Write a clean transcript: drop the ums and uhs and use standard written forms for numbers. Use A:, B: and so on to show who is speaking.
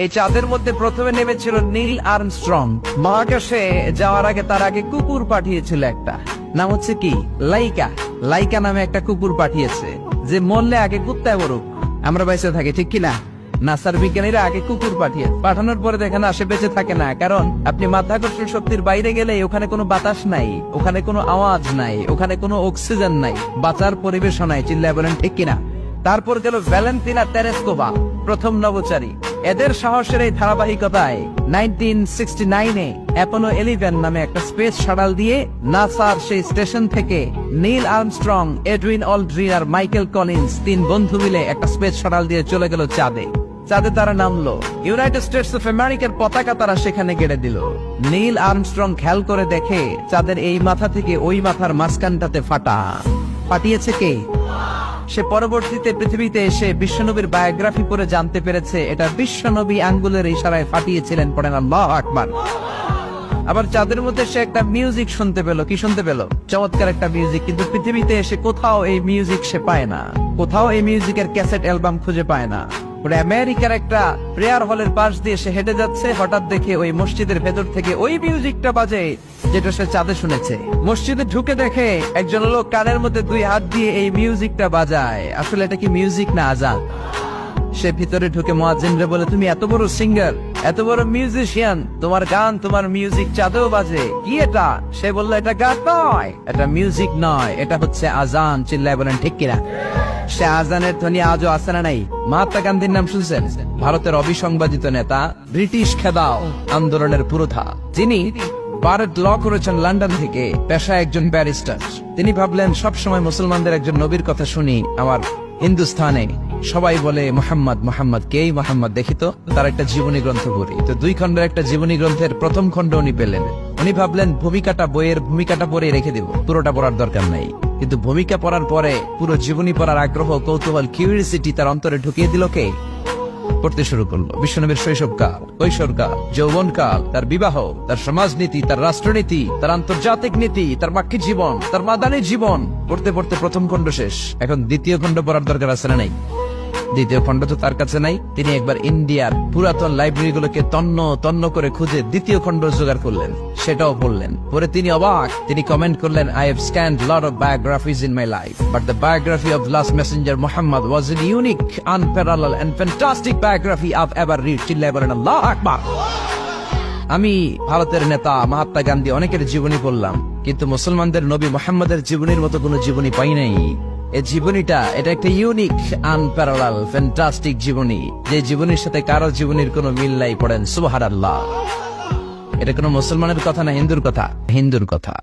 A: এই চাঁদের মধ্যে প্রথমে নেমেছিল নীল আর্মস্ট্রং। মহাকাশে যাওয়ার আগে তার আগে কুকুর পাঠিয়েছিল একটা, নাম হচ্ছে কি লাইকা। লাইকা নামে একটা কুকুর পাঠিয়েছে, যে মরলে আগে কুত্তায় মরুক, আমরা বেঁচে থাকি, ঠিক কিনা? নাসার বিজ্ঞানীরা আগে কুকুর পাঠানোর পরে দেখেন আসে বেঁচে থাকে না, কারণ আপনি মাধ্যাকর্ষণ শক্তির বাইরে গেলে ওখানে কোনো বাতাস নাই, ওখানে কোনো আওয়াজ নাই, ওখানে কোনো অক্সিজেন নাই, বাঁচার পরিবেশ নাই। চিল্লায় বলেন ঠিক কিনা? তারপর গেল ভ্যালেন্টিনা তেরেস্কোভা, প্রথম নভোচারী। এদের সাহসের এই ধারাবাহিকতায় 1969-এ অ্যাপোলো 11 নামে একটা স্পেস শাটল দিয়ে নাসার সেই স্টেশন থেকে নীল আর্মস্ট্রং, এডউইন অলড্রিন আর মাইকেল কলিন্স তিন বন্ধু মিলে একটা স্পেস শাটল দিয়ে চলে গেল চাঁদে। চাঁদে তারা নামলো, ইউনাইটেড স্টেটস অফ আমেরিকার পতাকা তারা সেখানে গেড়ে দিল। নীল আর্মস্ট্রং খেয়াল করে দেখে চাঁদের এই মাথা থেকে ওই মাথার মাঝখানটাতে ফাটা। ফাটিয়েছে কে? সে পরবর্তীতে পৃথিবীতে এসে বিশ্বনবীর বায়োগ্রাফি পড়ে জানতে পেরেছে এটা বিশ্বনবী আঙ্গুলের ইশারায় ফাটিয়েছিলেন। পড়েন আল্লাহু আকবার। আবার চাঁদের মধ্যে সে একটা মিউজিক শুনতে পেল। কি শুনতে পেল? চমৎকার একটা মিউজিক, কিন্তু পৃথিবীতে এসে কোথাও এই মিউজিক সে পায় না, কোথাও এই মিউজিকের ক্যাসেট অ্যালবাম খুঁজে পায় না। আমেরিকার একটা প্রেয়ার হলের পাশ দিয়ে সে হেঁটে যাচ্ছে, হঠাৎ দেখে ওই মসজিদের ভেতর থেকে ওই মিউজিকটা বাজে যেটা সে চাঁদে শুনেছে। মসজিদে ঢুকে দেখে একজন লোক কানের মধ্যে দুই হাত দিয়ে এই মিউজিকটা বাজায়। আসলে এটা কি মিউজিক না আজান? সে ভিতরে ঢুকে মুয়াজ্জিনরে বলে, তুমি এত বড় সিঙ্গার, এত বড় মিউজিশিয়ান, তোমার গান, তোমার মিউজিক চাঁদেও বাজে, কি এটা? সে বলল, এটা গান নয়, এটা মিউজিক নয়, এটা হচ্ছে আজান। চিল্লায় বলেন ঠিক কিনা? সে আজানের ধ্বনি আজও আছে না নাই? মহাত্মা গান্ধীর নাম শুনছেন? ভারতের অবিসংবাদিত নেতা, ব্রিটিশ খেদাও আন্দোলনের পুরোধা, যিনি ভারত ল করেছেন লন্ডন থেকে, পেশায় একজন ব্যারিস্টার। তিনি ভাবলেন সবসময় মুসলমানদের একজন নবীর কথা শুনি আমার হিন্দুস্থানে, সবাই বলে মোহাম্মদ মোহাম্মদ, কেই মোহাম্মদ, দেখি তো তার একটা জীবনী গ্রন্থ পড়ি। তো 2 খণ্ডের একটা জীবনী গ্রন্থের প্রথম খণ্ড উনি পেলেন। উনি ভাবলেন বইয়ের ভূমিকাটা পড়ে রেখে দেব, পুরোটা পড়ার দরকার নাই। কিন্তু ভূমিকা পড়ার পরে পুরো জীবনী পড়ার আগ্রহ, কৌতূহল, কিউরিওসিটি তার অন্তরে ঢুকিয়ে দিল কে? পড়তে শুরু করলো বিশ্বনবীর শৈশবকাল, কৈশোরকাল, যৌবনকাল, তার বিবাহ, তার সমাজনীতি, তার রাষ্ট্রনীতি, তার আন্তর্জাতিক নীতি, তার বাক্যিক জীবন, তার মাদানী জীবন। পড়তে পড়তে প্রথম খণ্ড শেষ। এখন দ্বিতীয় খণ্ড পড়ার দরকার আছে না নাই? দ্বিতীয় খণ্ড তো তার কাছে নাই। তিনি একবার ইন্ডিয়ার পুরাতন লাইব্রেরিগুলোকে তন্ন করে খুঁজে দ্বিতীয় খণ্ড জোগাড় করলেন, সেটাও পড়লেন। পরে তিনি অবাক। তিনি কমেন্ট করলেন, I have scanned lot of biographies in my life, but the biography of last messenger Muhammad was a unique, unparalleled and fantastic biography I've ever read. চিল্লায় বলেন আল্লাহু আকবার। আমি ভারতের নেতা মহাত্মা গান্ধী অনেকের জীবনী পড়লাম, কিন্তু মুসলমানদের নবী মুহাম্মদের জীবনীর মতো কোনো জীবনী পাই নাই। এই জীবনীটা, এটা একটা ইউনিক, আনপ্যারালাল, ফ্যান্টাস্টিক জীবনী, যে জীবনীর সাথে কারো জীবনীর কোনো মিল নাই। পড়েন সুবহানাল্লাহ। এটা কোনো মুসলমানের কথা না হিন্দুর কথা? হিন্দুর কথা।